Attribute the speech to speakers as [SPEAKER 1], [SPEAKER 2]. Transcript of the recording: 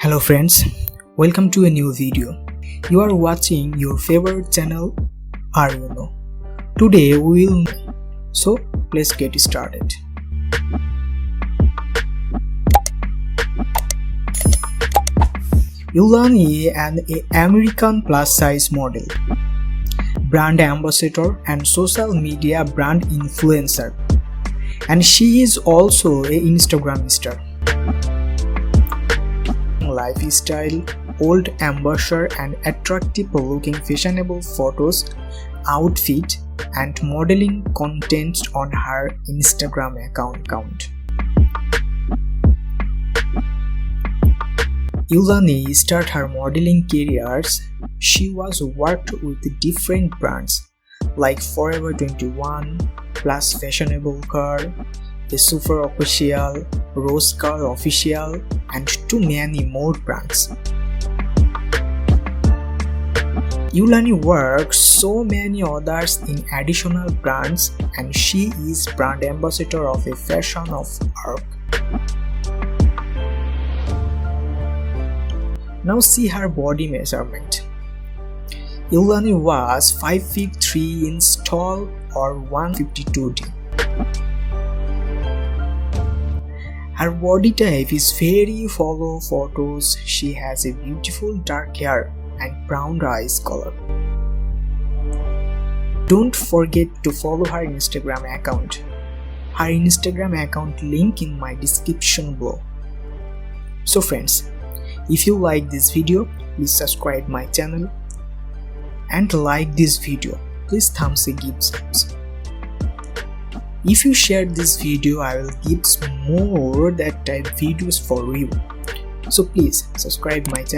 [SPEAKER 1] Hello friends, welcome to a new video. You are watching your favorite channel, Uilani. Today we will so let's get started. Uilani, an American plus-size model, brand ambassador and social media brand influencer, and she is also a Instagram star. Lifestyle, old ambassador and attractive looking fashionable photos, outfit and modeling content on her Instagram account. Uilani started her modeling careers. She was worked with different brands like Forever 21, Plus Fashionable Car, The Super Official, Rose Car Official, and too many more brands. Uilani works so many others in additional brands, and she is brand ambassador of a fashion of Arc. Now see her body measurement. Uilani was 5 feet 3 inches tall or 152d. Her body type is very follow photos. She has a beautiful dark hair and brown eyes color. Don't forget to follow her Instagram account. Her Instagram account link in my description below. So friends, if you like this video, please subscribe my channel and like this video. Please thumbs a gives. If you share this video, I will give more that type videos for you. So please subscribe my channel.